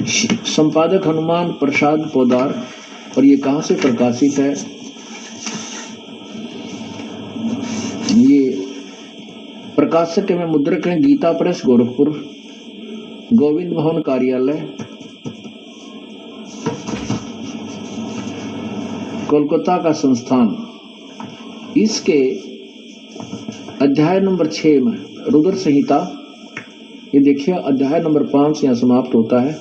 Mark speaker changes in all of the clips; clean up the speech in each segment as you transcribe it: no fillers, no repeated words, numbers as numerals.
Speaker 1: संपादक हनुमान प्रसाद पोदार। और ये कहाँ से प्रकाशित है? ये प्रकाशक एवं मुद्रक है गीता प्रेस गोरखपुर, गोविंद भवन कार्यालय, कोलकाता का संस्थान। इसके अध्याय नंबर 6 में रुद्र संहिता, ये देखिए अध्याय नंबर 5 यहाँ समाप्त होता है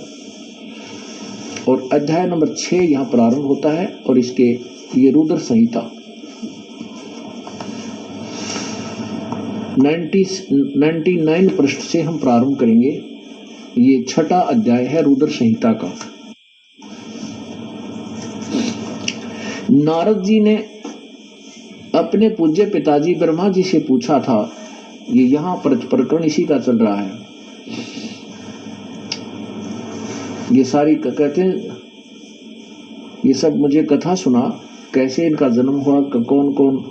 Speaker 1: और अध्याय नंबर 6 यहाँ प्रारंभ होता है। और इसके ये रुद्र संहिता 99 पृष्ठ से हम प्रारंभ करेंगे। ये 6ठा अध्याय है रुद्र संहिता का। नारद जी ने अपने पूज्य पिताजी ब्रह्मा जी से पूछा था, ये यहाँ प्रकरण इसी का चल रहा है। ये सारी कहते हैं, ये सब मुझे कथा सुना, कैसे इनका जन्म हुआ, कौन कौन।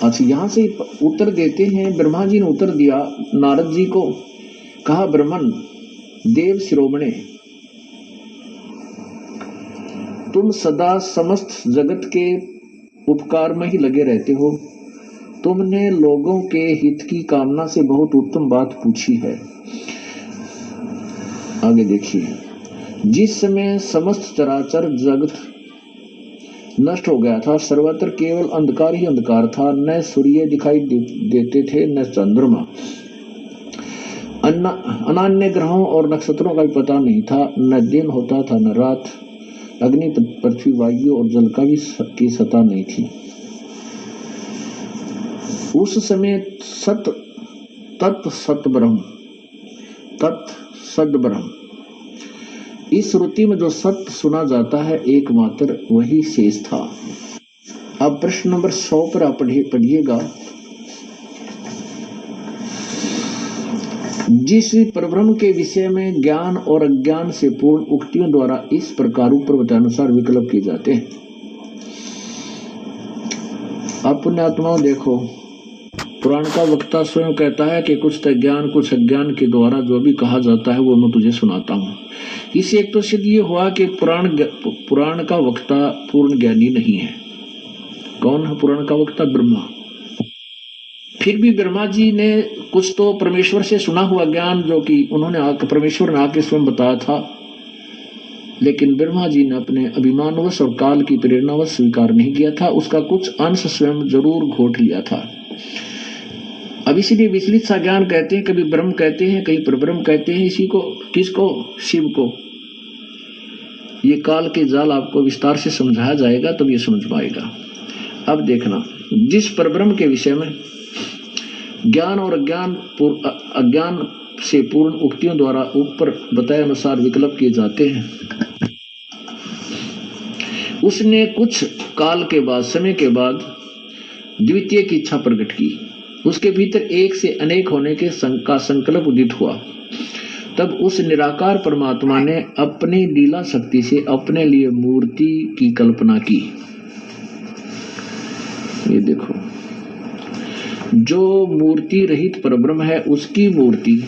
Speaker 1: अच्छा, यहाँ से उत्तर देते हैं। ब्रह्मा जी ने उत्तर दिया नारद जी को, कहा ब्रह्मन देव शिरोमणे, तुम सदा समस्त जगत के उपकार में ही लगे रहते हो। तुमने लोगों के हित की कामना से बहुत उत्तम बात पूछी है। आगे देखिए, जिस समय समस्त चराचर जगत नष्ट हो गया था, सर्वत्र केवल अंधकार ही अंधकार था। न सूर्य दिखाई देते थे, न चंद्रमा, अन्य ग्रहों और नक्षत्रों का भी पता नहीं था। न दिन होता था न रात। अग्नि, पृथ्वी, वायु और जल का भी की सत्ता नहीं थी। उस समय तत् सत ब्रह्म, इस श्रुति में जो सत्य सुना जाता है एकमात्र वही शेष था। अब प्रश्न नंबर 100 पर आप पढ़िएगा। जिस परब्रह्म के विषय में ज्ञान और अज्ञान से पूर्ण उक्तियों द्वारा इस प्रकार ऊपर बताए अनुसार विकल्प किए जाते हैं। अब पुण्यात्माओं देखो, पुराण का वक्ता स्वयं कहता है कि कुछ ज्ञान कुछ अज्ञान के द्वारा जो भी कहा जाता है वो मैं तुझे सुनाता हूँ। इससे एक तो सिद्ध ये हुआ कि पुराण का वक्ता पूर्ण ज्ञानी नहीं है। कौन है पुराण का वक्ता? ब्रह्मा। फिर भी ब्रह्मा जी ने कुछ तो परमेश्वर से सुना हुआ ज्ञान जो कि उन्होंने परमेश्वर ने आके स्वयं बताया था, लेकिन ब्रह्मा जी ने अपने अभिमानवश और काल की प्रेरणावश स्वीकार नहीं किया था। उसका कुछ अंश स्वयं जरूर घोट लिया था। अब इसीलिए विचलित सा ज्ञान कहते हैं, कभी ब्रह्म कहते हैं, कहीं परब्रह्म कहते हैं। इसी को किसको? शिव को। ये काल के जाल आपको विस्तार से समझाया जाएगा तब ये समझ पाएगा। अब देखना, जिस परब्रह्म के विषय में ज्ञान और अज्ञान से पूर्ण उक्तियों द्वारा ऊपर बताए अनुसार विकल्प किए जाते हैं, उसने कुछ काल के बाद, समय के बाद द्वितीय की इच्छा प्रकट की। उसके भीतर एक से अनेक होने के का संकल्प उदित हुआ। तब उस निराकार परमात्मा ने अपनी लीला शक्ति से अपने लिए मूर्ति की कल्पना की। ये देखो, जो मूर्ति रहित परब्रह्म है उसकी मूर्ति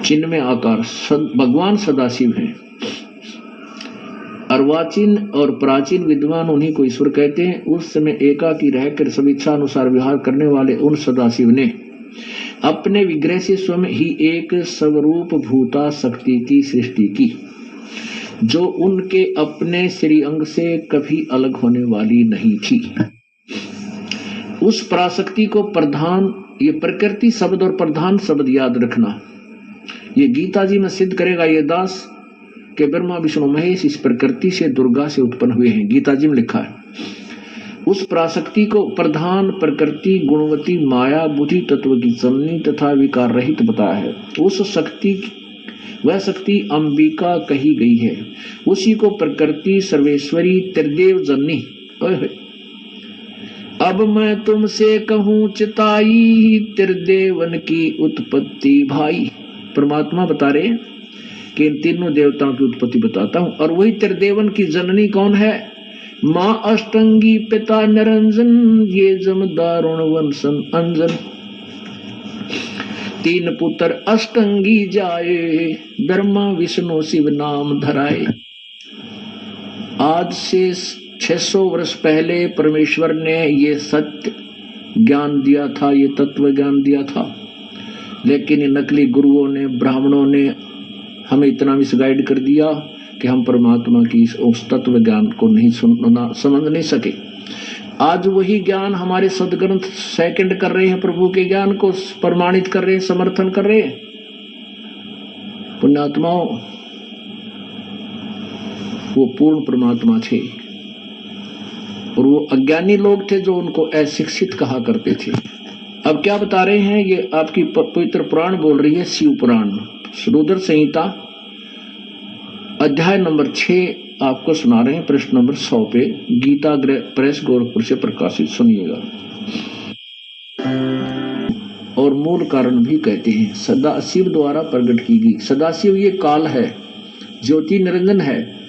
Speaker 1: चिन्मय आकार भगवान सदाशिव है। अर्वाचीन और प्राचीन विद्वान उन्हीं को ईश्वर कहते हैं। उस समय एकाकी रहकर सब इच्छा अनुसार विहार करने वाले उन सदाशिव ने अपने विग्रह से स्वयं ही एक स्वरूप भूता शक्ति की सृष्टि की, जो उनके अपने श्री अंग से कभी अलग होने वाली नहीं थी। उस पराशक्ति को प्रधान, ये प्रकृति शब्द और प्रधान शब्द याद रखना। ये गीता जी में सिद्ध करेगा ये दास कि ब्रह्मा विष्णु महेश इस प्रकृति से दुर्गा से उत्पन्न हुए हैं। गीता जी में लिखा है। उस पराशक्ति को प्रधान, प्रकृति, गुणवती, माया, बुद्धि तत्व की जननी तथा विकार रहित बताया है। उस शक्ति, वह शक्ति अंबिका कही गई है। उसी को प्रकृति, सर्वेश्वरी, त्रिदेव जननी। अब मैं तुमसे कहूँ चिताई, त्रिदेवन की उत्पत्ति भाई। परमात्मा बता रहे कि इन तीनों देवताओं की उत्पत्ति बताता हूं। और वही त्रिदेवन की जननी कौन है? माँ अष्टंगी, पिता निरंजन, ये जम दारुण वंशन अंजन। तीन पुत्र अष्टंगी जाए, ब्रह्मा विष्णु शिव नाम धराए। आज से 600 वर्ष पहले परमेश्वर ने ये सत्य ज्ञान दिया था, ये तत्व ज्ञान दिया था, लेकिन नकली गुरुओं ने, ब्राह्मणों ने हमें इतना मिसगाइड कर दिया कि हम परमात्मा की उस तत्व ज्ञान को नहीं सुनना, समझ नहीं सके। आज वही ज्ञान हमारे सदग्रंथ सेकंड कर रहे हैं, प्रभु के ज्ञान को प्रमाणित कर रहे हैं, समर्थन कर रहे हैं। पुण्यात्माओं, वो पूर्ण परमात्मा थे और वो अज्ञानी लोग थे जो उनको अशिक्षित कहा करते थे। अब क्या बता रहे हैं, ये आपकी पवित्र पुराण बोल रही है, शिव पुराण, रुद्र संहिता अध्याय नंबर 6 आपको सुना रहे हैं, प्रश्न नंबर 100 पे, गीता प्रेस गोरखपुर से प्रकाशित। सुनिएगा। और मूल कारण भी कहते हैं, सदाशिव द्वारा प्रकट की गई। सदाशिव ये काल है, ज्योति निरंजन है,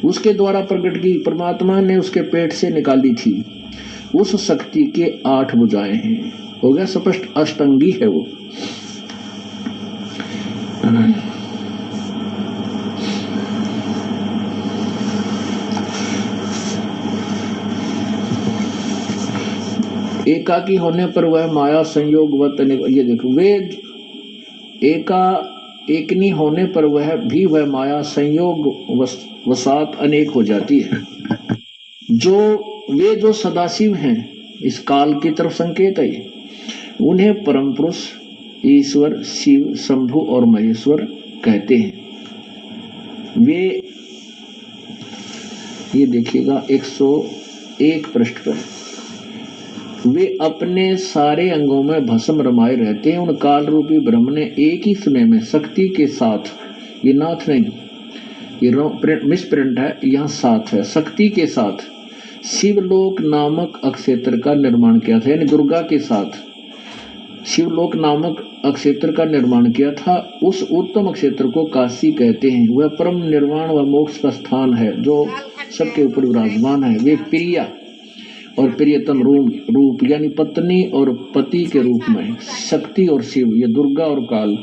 Speaker 1: उसके द्वारा प्रकट की, परमात्मा ने उसके पेट से निकाली थी। उस शक्ति के 8 भुजाएं हैं, हो गया स्पष्ट, अष्टंगी है वो। एकाकी होने पर वह माया संयोगवत, ये देखो, वे एकनी होने पर वह माया संयोग वसात अनेक हो जाती है। जो सदाशिव हैं, इस काल की तरफ संकेत है, उन्हें परम पुरुष, ईश्वर, शिव, शंभु और महेश्वर कहते हैं। वे, ये देखिएगा 101 पृष्ठ पर, वे अपने सारे अंगों में भस्म रमाए रहते हैं। उन काल रूपी ब्रह्म ने एक ही समय में शक्ति के साथ, ये नाथ नहीं, ये मिसप्रिंट है, यहाँ साथ है, शक्ति के साथ शिवलोक नामक अक्षेत्र का निर्माण किया था। यानी दुर्गा के साथ शिवलोक नामक अक्षेत्र का निर्माण किया था। उस उत्तम अक्षेत्र को काशी कहते हैं। वह परम निर्वाण व मोक्ष का स्थान है जो सबके ऊपर विराजमान है। वे प्रिया और प्रियतम रूप यानी पत्नी और पति के रूप में, शक्ति और शिव, ये दुर्गा और काल,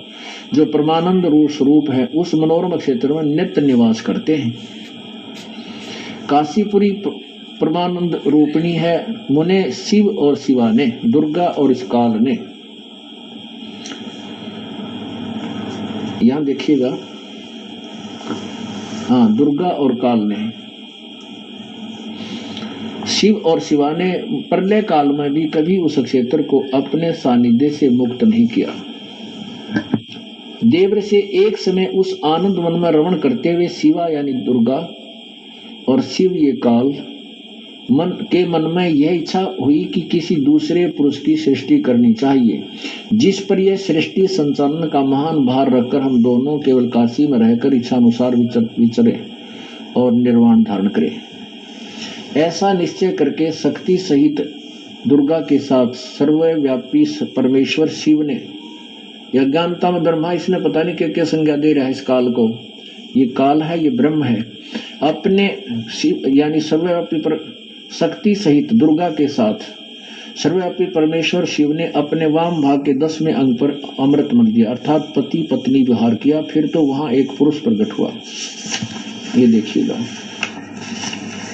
Speaker 1: जो परमानंद रूप है, उस मनोरम क्षेत्र में नित्य निवास करते हैं। काशीपुरी परमानंद रूपिणी है। मुने शिव और शिवा ने, दुर्गा और इस काल ने, यहां देखिएगा, हाँ, दुर्गा और काल ने, शिव और शिवा ने प्रलय काल में भी कभी उस क्षेत्र को अपने सानिध्य से मुक्त नहीं किया। देव से एक समय उस आनंद वन में रमण करते हुए शिवा यानी दुर्गा और शिव ये काल मन में यह इच्छा हुई कि किसी दूसरे पुरुष की सृष्टि करनी चाहिए, जिस पर यह सृष्टि संचालन का महान भार रखकर हम दोनों केवल काशी में रहकर इच्छा अनुसार विचरे और निर्वाण धारण करें। ऐसा निश्चय करके शक्ति सहित दुर्गा के साथ सर्वव्यापी परमेश्वर शिव ने, यज्ञानता में ब्रह्मा, इसने पता नहीं क्या संज्ञा दे रहा है इस काल को, ये काल है, ये ब्रह्म है, अपने शिव यानी सर्वव्यापी शक्ति सहित दुर्गा के साथ सर्वव्यापी परमेश्वर शिव ने अपने वाम भाग के 10वें अंग पर अमृत मल दिया, अर्थात पति पत्नी विहार किया। फिर तो वहां एक पुरुष प्रकट हुआ। ये देखिएगा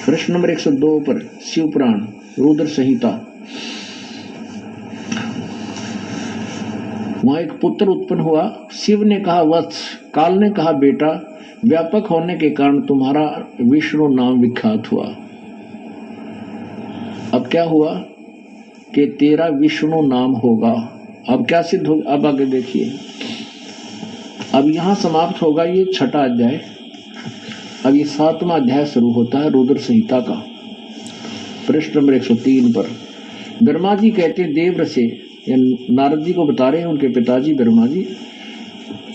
Speaker 1: प्रश्न नंबर 102 पर, शिव पुराण रुद्र संहिता। वहां एक पुत्र उत्पन्न हुआ। शिव ने कहा वत्स, काल ने कहा बेटा, व्यापक होने के कारण तुम्हारा विष्णु नाम विख्यात हुआ। अब क्या हुआ कि तेरा विष्णु नाम होगा। अब क्या सिद्ध होगा, अब आगे देखिए। अब यहां समाप्त होगा ये 6ठा अध्याय। अब ये 7वां अध्याय शुरू होता है रुद्र संहिता का। प्रश्न नंबर 103 पर ब्रह्मा जी कहते देव से, नारद जी को बता रहे हैं उनके पिताजी ब्रह्मा जी,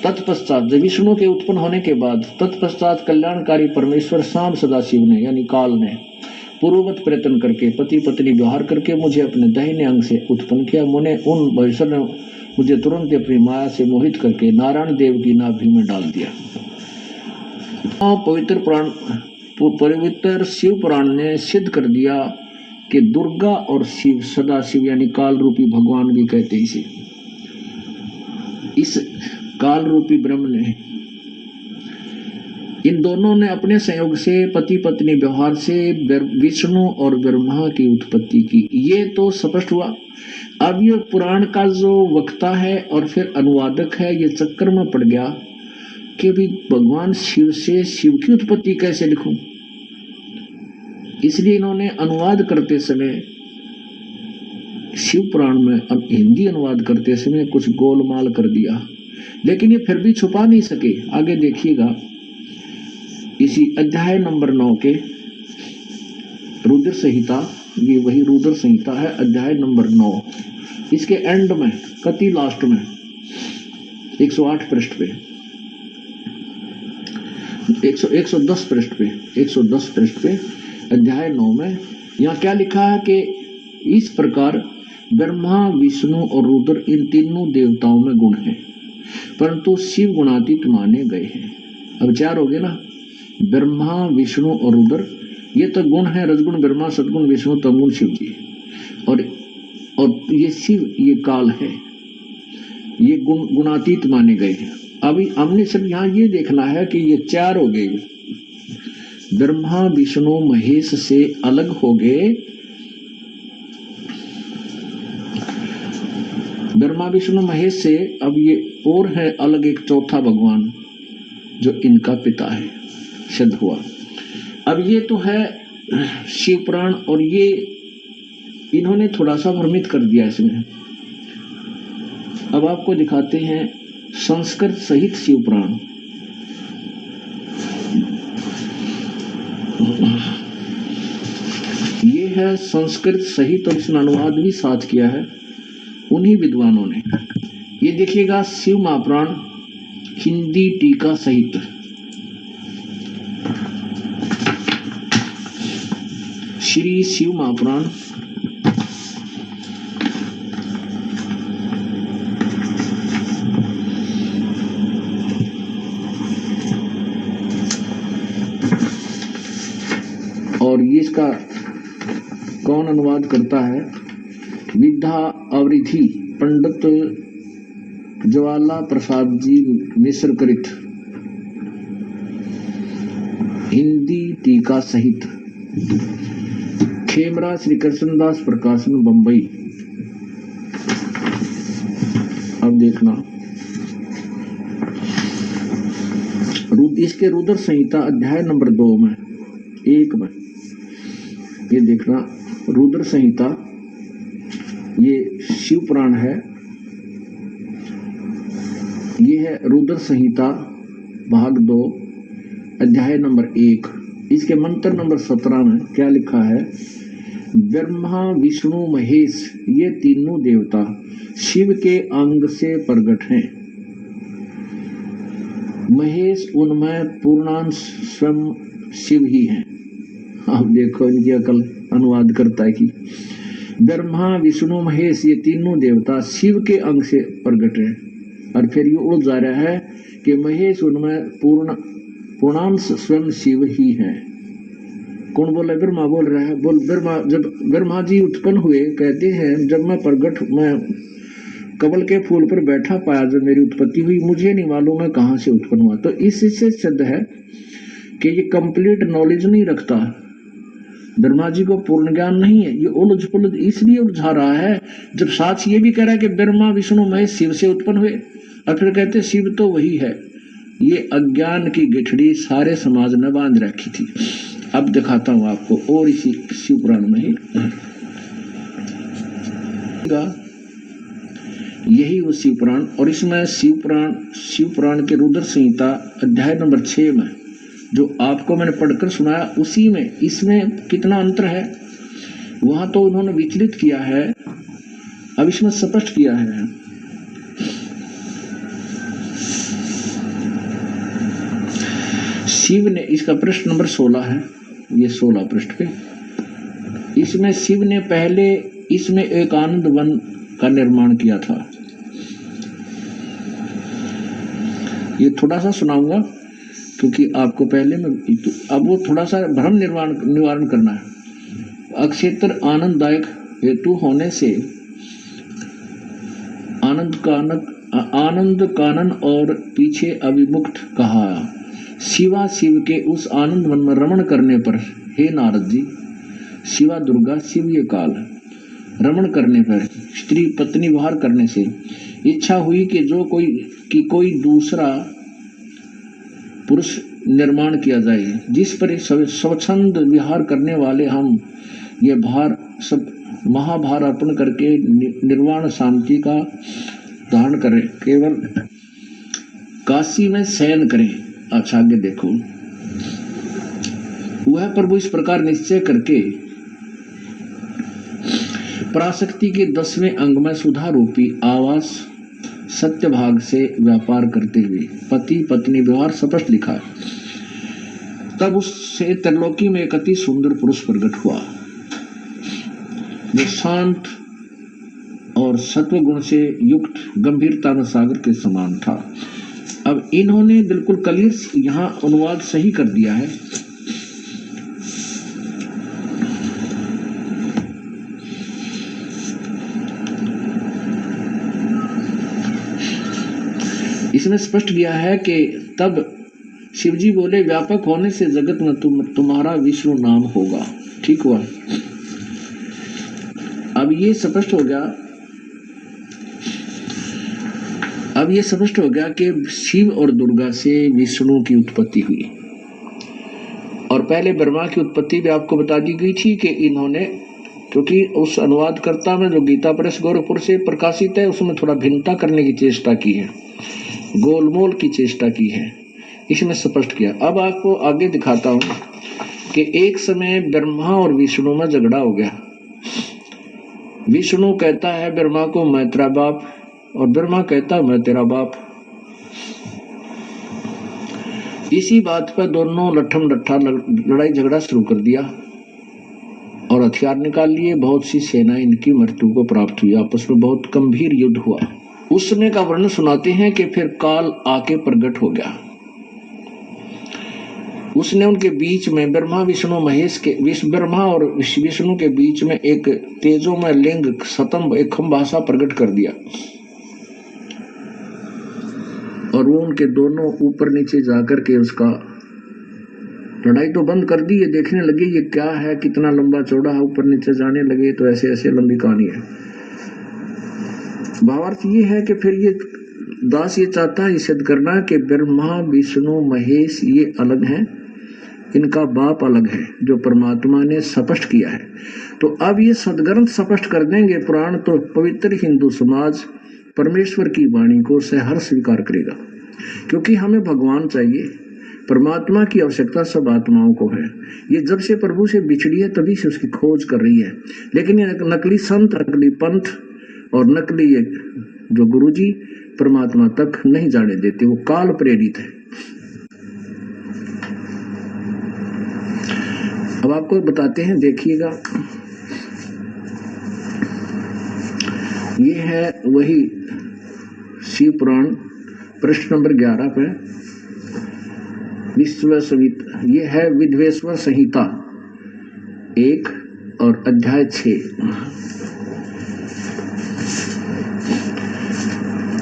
Speaker 1: तत्पश्चात जब विष्णु के उत्पन्न होने के बाद, तत्पश्चात कल्याणकारी परमेश्वर शाम सदाशिव ने यानी काल ने पूर्ववत प्रयत्न करके पति पत्नी व्यवहार करके मुझे अपने दाहिने अंग से उत्पन्न किया। मुने उन भविष्य ने मुझे तुरंत अपनी माया से मोहित करके नारायण देव की नाभि में डाल दिया। पवित्र शिव पुराण ने सिद्ध कर दिया कि दुर्गा और शिव सदाशिव यानी काल रूपी भगवान भी कहते हैं इसे। इस काल रूपी ब्रह्म ने, इन दोनों ने अपने संयोग से पति पत्नी व्यवहार से विष्णु और ब्रह्मा की उत्पत्ति की। ये तो स्पष्ट हुआ। अब ये पुराण का जो वक्ता है और फिर अनुवादक है, ये चक्कर में पड़ गया कि भी भगवान शिव से शिव की उत्पत्ति कैसे लिखूं। इसलिए इन्होंने अनुवाद करते समय शिव पुराण में हिंदी अनुवाद करते समय कुछ गोलमाल कर दिया, लेकिन ये फिर भी छुपा नहीं सके। आगे देखिएगा, इसी अध्याय नंबर 9 के रुद्र संहिता, ये वही रुद्र संहिता है, अध्याय नंबर 9, इसके एंड में कति लास्ट में 108 पृष्ठ पे 110 पृष्ठ पे 110 पृष्ठ पे अध्याय 9 में यहाँ क्या लिखा है कि इस प्रकार ब्रह्मा विष्णु और रुद्र इन तीनों देवताओं में गुण है, परंतु शिव गुणातीत माने गए हैं। अब चार हो गए ना, ब्रह्मा विष्णु और रुद्र, ये तो गुण है, रजगुण ब्रह्मा, सदगुण विष्णु, तमगुण शिव जी, और ये शिव ये काल है, ये गुणातीत माने गए हैं। अभी हमने सब यहाँ ये देखना है कि ये चार हो गए, ब्रह्मा विष्णु महेश से अलग हो गए, ब्रह्मा विष्णु महेश से अब ये और है अलग एक चौथा भगवान जो इनका पिता है, सिद्ध हुआ। अब ये तो है शिव पुराण, और ये इन्होंने थोड़ा सा भ्रमित कर दिया इसमें। अब आपको दिखाते हैं संस्कृत सहित शिव पुराण। ये है संस्कृत सहित, और इसमें अनुवाद भी साथ किया है उन्हीं विद्वानों ने। ये देखिएगा शिव महापुराण हिंदी टीका सहित, श्री शिव महापुराण और ये इसका कौन अनुवाद करता है, विद्या अवरिधि पंडित ज्वाला प्रसाद जी मिश्र कृत, हिंदी टीका सहित, खेमरा श्री कृष्णदास प्रकाशन बंबई। अब देखना इसके रुद्र संहिता अध्याय नंबर 2 में 1 में, ये देखना रुद्र संहिता, ये शिव पुराण है, ये है रुद्र संहिता भाग 2 अध्याय नंबर 1, इसके मंत्र नंबर 17 में क्या लिखा है, ब्रह्मा विष्णु महेश ये तीनों देवता शिव के अंग से प्रकट हैं। महेश उनमें पूर्णांश स्वयं शिव ही हैं। आप देखो इनकी अकल अनुवाद करता है कि ब्रह्मा विष्णु महेश ये तीनों देवता शिव के अंग से प्रकट हैं, और फिर ये उड़ जा रहा है कि महेश उनमें पूर्णांश स्वयं शिव ही है। कौन बोला? ब्रह्मा बोल रहा है। बोल ब्रह्मा, जब ब्रह्मा जी उत्पन्न हुए, कहते हैं जब मैं प्रकट, मैं कमल के फूल पर बैठा पाया, जब मेरी उत्पत्ति हुई, मुझे नहीं मालूम है कहाँ से उत्पन्न हुआ। तो इससे सिद्ध है कि ये कंप्लीट नॉलेज नहीं रखता, ब्रह्मा जी को पूर्ण ज्ञान नहीं है, ये उलझ पुलझ इसलिए उलझा रहा है जब साथ ये भी कह रहा है कि ब्रह्मा विष्णु महेश शिव से उत्पन्न हुए, और फिर कहते शिव तो वही है। ये अज्ञान की गिठड़ी सारे समाज ने बांध रखी थी। अब दिखाता हूं आपको, और इसी शिव पुराण में ही यही वो शिव पुराण, और इसमें शिव पुराण के रुद्र संहिता अध्याय नंबर 6 में जो आपको मैंने पढ़कर सुनाया, उसी में इसमें कितना अंतर है, वहां तो उन्होंने विचलित किया है, अब इसमें स्पष्ट किया है। शिव ने, इसका पृष्ठ नंबर 16 है, ये 16 पृष्ठ पे, इसमें शिव ने पहले इसमें एक आनंद वन का निर्माण किया था। ये थोड़ा सा सुनाऊंगा क्योंकि आपको पहले में, अब वो थोड़ा सा भ्रम निवारण करना है। अक्षेत्र आनंददायक हेतु होने से आनंद का आनंद कानन और पीछे अभिमुक्त कहा। शिवा शिव के उस आनंद वन में रमण करने पर, हे नारद जी, शिवा दुर्गा शिव ये काल रमण करने पर, स्त्री पत्नी विहार करने से इच्छा हुई कि कोई दूसरा पुरुष निर्माण किया जाए, जिस पर स्वच्छंद विहार करने वाले हम ये भार सब महाभार अर्पण करके निर्वाण शांति का धारण करें, केवल काशी में शयन करें। अच्छा आगे देखो, वह प्रभु इस प्रकार निश्चय करके पराशक्ति के 10वें अंग में सुधा रूपी आवास सत्य भाग से व्यापार करते हुए पति पत्नी व्यवहार स्पष्ट लिखा है। तब उससे त्रिलोकी में एक अति सुंदर पुरुष प्रकट हुआ, जो शांत और सत्व गुण से युक्त गंभीरता में सागर के समान था। अब इन्होंने बिल्कुल क्लियर यहाँ अनुवाद सही कर दिया है। इसमें स्पष्ट किया है कि तब शिवजी बोले, व्यापक होने से जगत में तुम्हारा विष्णु नाम होगा। ठीक हुआ। अब ये स्पष्ट हो गया कि शिव और दुर्गा से विष्णु की उत्पत्ति हुई। और पहले ब्रह्मा की उत्पत्ति भी आपको बता दी गई थी कि इन्होंने, क्योंकि उस अनुवादकर्ता में जो गीता प्रेस गोरखपुर से प्रकाशित है उसमें थोड़ा भिन्नता करने की चेष्टा की है, गोलमोल की चेष्टा की है, इसमें स्पष्ट किया। अब आपको आगे दिखाता हूं कि एक समय ब्रह्मा और विष्णु में झगड़ा हो गया। विष्णु कहता है ब्रह्मा को, मैं तेरा बाप, और ब्रह्मा कहता है मैं तेरा बाप। इसी बात पर दोनों लट्ठम लट्ठा लड़ाई झगड़ा शुरू कर दिया और हथियार निकाल लिए। बहुत सी सेनाएं इनकी मृत्यु को प्राप्त हुई, आपस में बहुत गंभीर युद्ध हुआ। उस समय का वर्णन सुनाते हैं कि फिर काल आके प्रकट हो गया। उसने उनके बीच में ब्रह्मा विष्णु महेश के ब्रह्मा और विष्णु के बीच में एक तेजोमय लिंग स्तंभ, एक खंभासा प्रकट कर दिया और वो उनके दोनों ऊपर नीचे जाकर के उसका लड़ाई तो बंद कर दी। ये देखने लगे ये क्या है, कितना लंबा चौड़ा है, ऊपर नीचे जाने लगे। तो ऐसे ऐसे लंबी कहानी है। भावार्थ ये है कि फिर ये दास ये चाहता है सिद्ध करना कि ब्रह्मा विष्णु महेश ये अलग हैं, इनका बाप अलग है, जो परमात्मा ने स्पष्ट किया है। तो अब ये सदग्रंथ स्पष्ट कर देंगे पुराण, तो पवित्र हिंदू समाज परमेश्वर की वाणी को सहर्ष स्वीकार करेगा, क्योंकि हमें भगवान चाहिए। परमात्मा की आवश्यकता सब आत्माओं को है। ये जब से प्रभु से बिछड़ी है तभी से उसकी खोज कर रही है। लेकिन ये नकली संत, नकली पंथ और नकली जो गुरुजी परमात्मा तक नहीं जाने देते, वो काल प्रेरित है। अब आपको बताते हैं, देखिएगा, ये है वही शिव पुराण पृष्ठ नंबर 11 पे विश्व संहिता, ये है विद्वेश्वर संहिता 1 और अध्याय 6।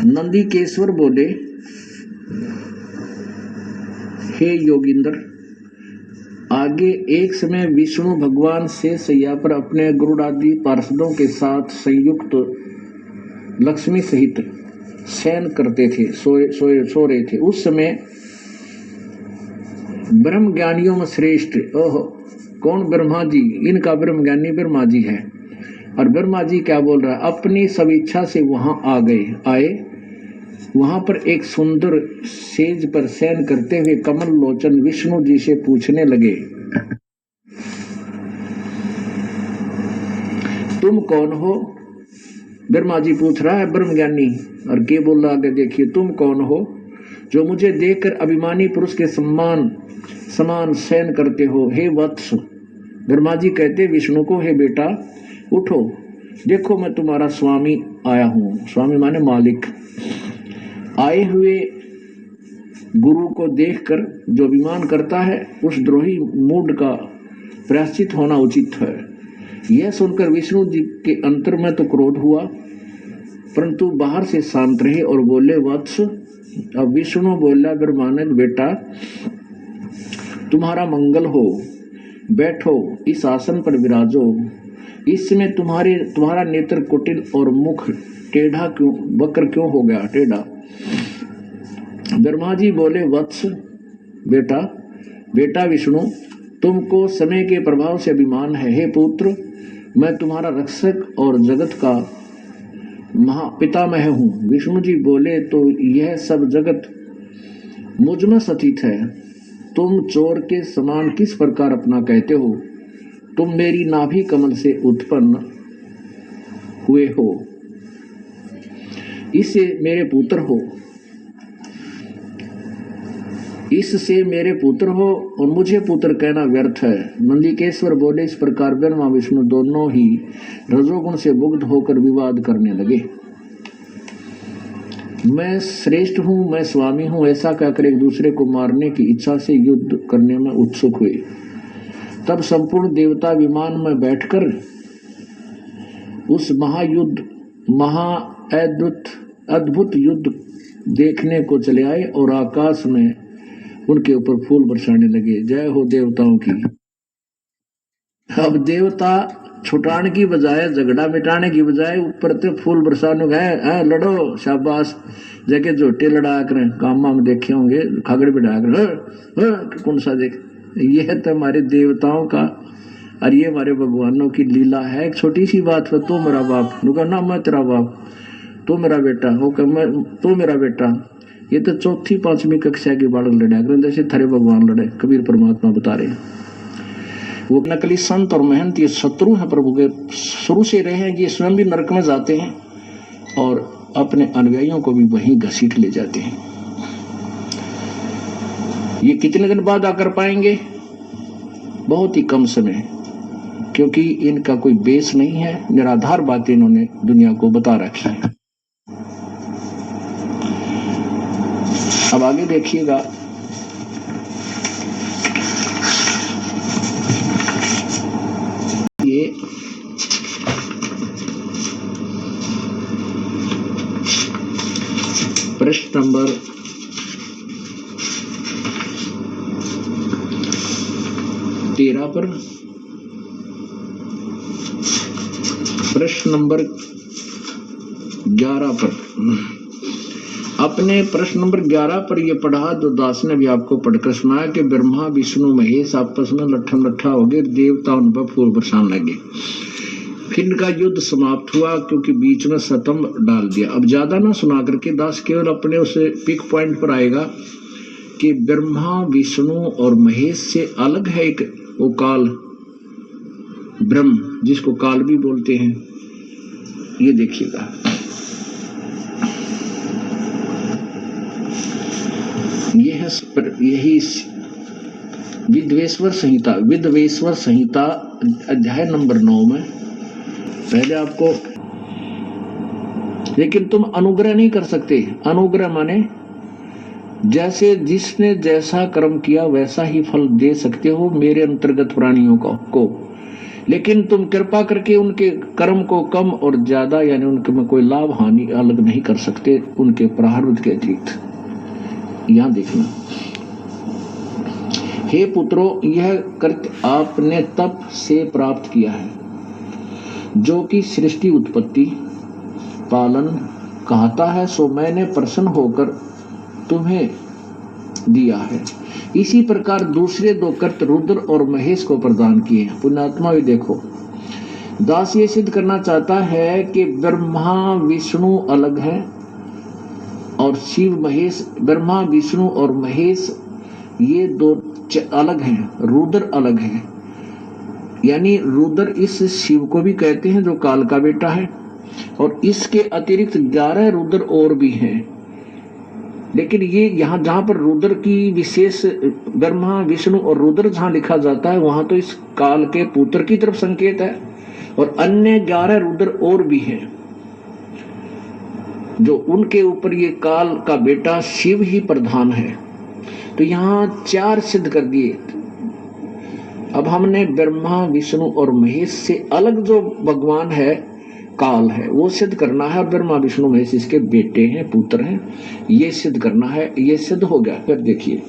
Speaker 1: नंदीकेश्वर बोले, हे योगिंद्र, आगे एक समय विष्णु भगवान से सैया पर अपने गुरुडादि पार्षदों के साथ संयुक्त लक्ष्मी सहित शयन करते थे, सो रहे थे। उस समय ब्रह्म ज्ञानियों में श्रेष्ठ, कौन? ब्रह्मा जी। इनका ब्रह्म ज्ञानी ब्रह्मा जी है। और ब्रह्मा जी क्या बोल रहा है? अपनी सब इच्छा से वहां आए। वहां पर एक सुंदर सेज पर शयन करते हुए कमल लोचन विष्णु जी से पूछने लगे, तुम कौन हो? ब्रह्मा जी पूछ रहा है ब्रह्म ज्ञानी, और के बोल रहा आगे देखिए, तुम कौन हो जो मुझे देखकर अभिमानी पुरुष के समान शयन करते हो? हे वत्स। ब्रह्मा जी कहते विष्णु को, हे बेटा उठो, देखो मैं तुम्हारा स्वामी आया हूं। स्वामी माने मालिक। आए हुए गुरु को देखकर जो अभिमान करता है उस द्रोही मूड का प्रायश्चित होना उचित है। यह सुनकर विष्णु जी के अंतर में तो क्रोध हुआ, परंतु बाहर से शांत रहे और बोले वत्स। अब विष्णु बोला ब्रह्मानंद बेटा तुम्हारा मंगल हो, बैठो इस आसन पर विराजो। इसमें तुम्हारा नेत्र कुटिल और मुख टेढ़ा क्यों, वक्र क्यों हो गया टेढ़ा? ब्रह्मा जी बोले वत्स बेटा विष्णु तुमको समय के प्रभाव से अभिमान है। हे पुत्र मैं तुम्हारा रक्षक और जगत का पितामह हूँ। विष्णु जी बोले तो यह सब जगत मुझ में स्थित है, तुम चोर के समान किस प्रकार अपना कहते हो? तुम मेरी नाभि कमल से उत्पन्न हुए हो, इससे मेरे पुत्र हो और मुझे पुत्र कहना व्यर्थ है। नंदिकेश्वर बोले इस प्रकार ब्रह्मा विष्णु दोनों ही रजोगुण से मुग्ध होकर विवाद करने लगे। मैं श्रेष्ठ हूँ, मैं स्वामी हूँ, ऐसा कहकर एक दूसरे को मारने की इच्छा से युद्ध करने में उत्सुक हुए। तब संपूर्ण देवता विमान में बैठकर उस अद्भुत युद्ध देखने को चले आए और आकाश में उनके ऊपर फूल बरसाने लगे। जय हो देवताओं की। अब देवता छुटाने की बजाय, झगड़ा मिटाने की बजाय ऊपर से फूल बरसाने गए। लड़ो, शाबाश, जगह जोटे लड़ा कर काम में देखे होंगे, खागड़ बिठा कर कौन सा देख। ये है तो हमारे देवताओं का और ये हमारे भगवानों की लीला है। एक छोटी सी बात पर तो मेरा बाप ना, मैं तेरा बाप, तो मेरा बेटा हो, तो मेरा बेटा। ये तो चौथी पांचवी कक्षा के बालक लड़ा कर जैसे थारे भगवान लड़े। कबीर परमात्मा बता रहे वो नकली संत और महंत ये शत्रु हैं प्रभु के, शुरू से रहे हैं। ये स्वयं भी नरक में जाते हैं और अपने अनुयायियों को भी वहीं घसीट ले जाते हैं। ये कितने दिन बाद आकर पाएंगे? बहुत ही कम समय, क्योंकि इनका कोई बेस नहीं है, निराधार बातें इन्होंने दुनिया को बता रखी है। अब आगे देखिएगा, ये प्रश्न नंबर 13 पर, प्रश्न नंबर 11 पर, अपने प्रश्न नंबर 11 पर यह पढ़ा जो दास ने भी आपको पढ़कर सुनाया कि ब्रह्मा विष्णु महेश आपस में लट्ठम लट्ठा हो गए, देवता उन पर फूल बरसाने लगे। फिर इनका युद्ध समाप्त हुआ क्योंकि बीच में स्तंभ डाल दिया। अब ज्यादा ना सुना करके दास केवल अपने उसे पिक पॉइंट पर आएगा कि ब्रह्मा विष्णु और महेश से अलग है एक वो काल ब्रह्म, जिसको काल भी बोलते हैं। ये देखिएगा, यही विद्वेश्वर संहिता अध्याय नंबर 9 में पहले आपको, लेकिन तुम अनुग्रह नहीं कर सकते। अनुग्रह माने जैसे जिसने जैसा कर्म किया वैसा ही फल दे सकते हो मेरे अंतर्गत प्राणियों को, लेकिन तुम कृपा करके उनके कर्म को कम और ज्यादा यानी उनके में कोई लाभ हानि अलग नहीं कर सकते उनके प्रारब्ध के अतिरिक्त। यहां देखना, हे पुत्रों, यह कृत्य आपने तप से प्राप्त किया है, जो कि सृष्टि उत्पत्ति पालन कहता है, सो मैंने प्रसन्न होकर तुम्हें दिया है। इसी प्रकार दूसरे दो कृत्य रुद्र और महेश को प्रदान किए। पुण्यात्मा भी देखो, दास ये सिद्ध करना चाहता है कि ब्रह्मा विष्णु अलग है और शिव महेश, ब्रह्मा विष्णु और महेश ये दो अलग हैं, रुद्र अलग है। यानी रुद्र इस शिव को भी कहते हैं जो काल का बेटा है, और इसके अतिरिक्त 11 रुद्र और भी हैं। लेकिन ये यहाँ जहां पर रुद्र की विशेष, ब्रह्मा विष्णु और रुद्र जहां लिखा जाता है वहां तो इस काल के पुत्र की तरफ संकेत है, और अन्य 11 रुद्र और भी हैं जो उनके ऊपर ये काल का बेटा शिव ही प्रधान है। तो यहाँ 4 सिद्ध कर दिए। अब हमने ब्रह्मा विष्णु और महेश से अलग जो भगवान है काल है वो सिद्ध करना है, और ब्रह्मा विष्णु महेश इसके बेटे हैं, पुत्र हैं, ये सिद्ध करना है। ये सिद्ध हो गया। फिर देखिए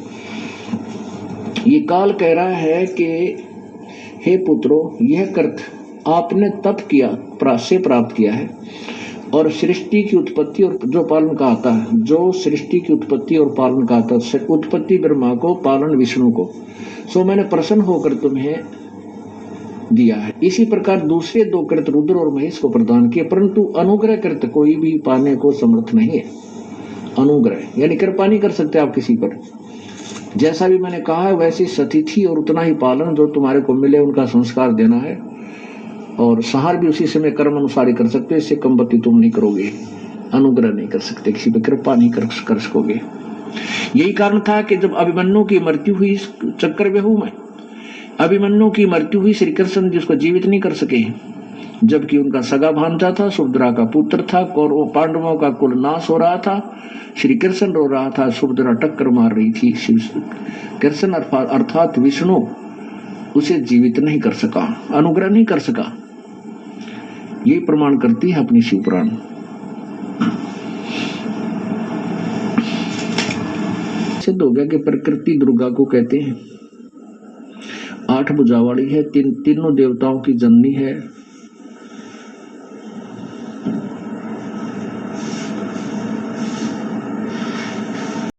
Speaker 1: ये काल कह रहा है कि हे पुत्रो, यह कर्त आपने तप किया से प्राप्त किया है, और सृष्टि की उत्पत्ति और जो पालन का आता है, जो सृष्टि की उत्पत्ति और पालन का आता है, उत्पत्ति ब्रह्मा को, पालन विष्णु को, सो मैंने प्रसन्न होकर तुम्हें दिया है। इसी प्रकार दूसरे दो कृत रुद्र और महेश को प्रदान किए, परंतु अनुग्रह कृत कोई भी पाने को समर्थ नहीं है। अनुग्रह यानी कृपा नहीं कर सकते आप किसी पर। जैसा भी मैंने कहा है वैसी सतिथि और उतना ही पालन जो तुम्हारे को मिले उनका संस्कार देना है, और संहार भी उसी समय कर्म अनुसार ही कर सकते हो, इससे कम गति तुम नहीं करोगे। अनुग्रह नहीं कर सकते, किसी पर कृपा नहीं कर सकोगे। यही कारण था कि जब अभिमन्यु की मृत्यु हुई चक्रव्यूह में, अभिमन्यु की मृत्यु हुई, श्री कृष्ण जिसको जीवित नहीं कर सके, जबकि उनका सगा भांजा था, सुभद्रा का पुत्र था, कौरवों पांडवों का कुल नाश हो रहा था, श्री कृष्ण रो रहा था, सुभद्रा टक्कर मार रही थी, कृष्ण अर्थात विष्णु उसे जीवित नहीं कर सका, अनुग्रह नहीं कर सका। ये प्रमाण करती है अपनी शिव पुराण। सिद्ध हो गया कि प्रकृति दुर्गा को कहते हैं, 8 भुजा वाली है, तीनों देवताओं की जननी है।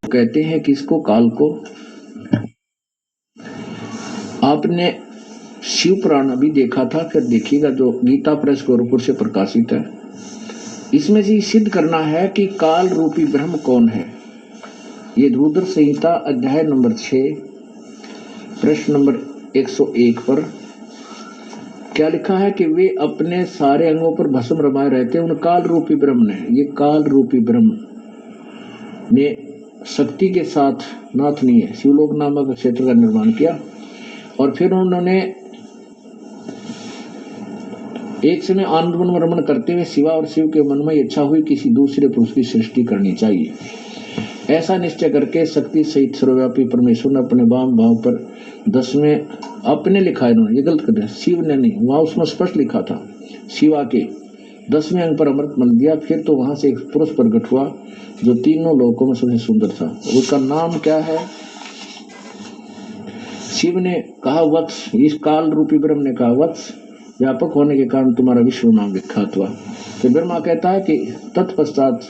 Speaker 1: कहते हैं कि इसको काल को, आपने शिव पुराण अभी देखा था, फिर देखिएगा जो गीता प्रेस गोरखपुर से प्रकाशित है, इसमें से सिद्ध करना है कि काल रूपी ब्रह्म कौन है। ये रुद्र संहिता अध्याय नंबर 6 प्रश्न नंबर 101 पर क्या लिखा है कि वे अपने सारे अंगों पर भस्म रमाए रहते हैं उन काल रूपी ब्रह्म ने। ये काल रूपी ब्रह्म ने शक्ति के साथ, नाथ नहीं है, शिवलोक नामक क्षेत्र का निर्माण किया, और फिर उन्होंने एक समय आनंद रमण करते हुए शिवा और शिव के मन में इच्छा हुई किसी दूसरे पुरुष की सृष्टि करनी चाहिए। ऐसा निश्चय करके शक्ति सहित सर्वव्यापी परमेश्वर ने अपने वाम भाव पर 10वें अपने लिखा है, इन्होंने ये गलत कर दिया, शिव ने नहीं, वहां उसमें स्पष्ट लिखा था, शिवा के 10वें अंग पर अमृत मल दिया। फिर तो वहां से एक पुरुष प्रकट हुआ जो तीनों लोकों में सबसे सुंदर था। उसका नाम क्या है? शिव ने कहा वत्स, इस काल रूपी ब्रह्म ने कहा वत्स, व्यापक होने के कारण तुम्हारा विश्व नाम विख्यात हुआ। तो ब्रह्मा कहता है कि तत्पश्चात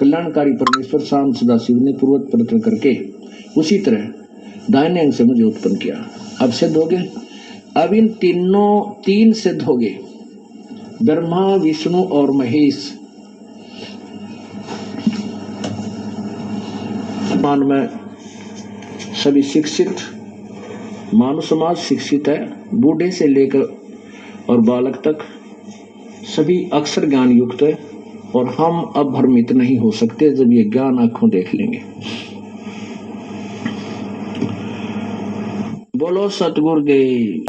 Speaker 1: कल्याणकारी परमेश्वर शाम सदाशिव ने पूर्वत प्रयत्न करके उसी तरह दाहिने अंग से मुझे उत्पन्न किया। अब सिद्ध हो गए, अब इन तीन सिद्ध हो गए, ब्रह्मा विष्णु और महेश। मान में सभी शिक्षित, मानव समाज शिक्षित है, बूढ़े से लेकर और बालक तक सभी अक्षर ज्ञान युक्त है, और हम अब भ्रमित नहीं हो सकते जब ये ज्ञान आंखों देख लेंगे। बोलो सतगुरुदेव।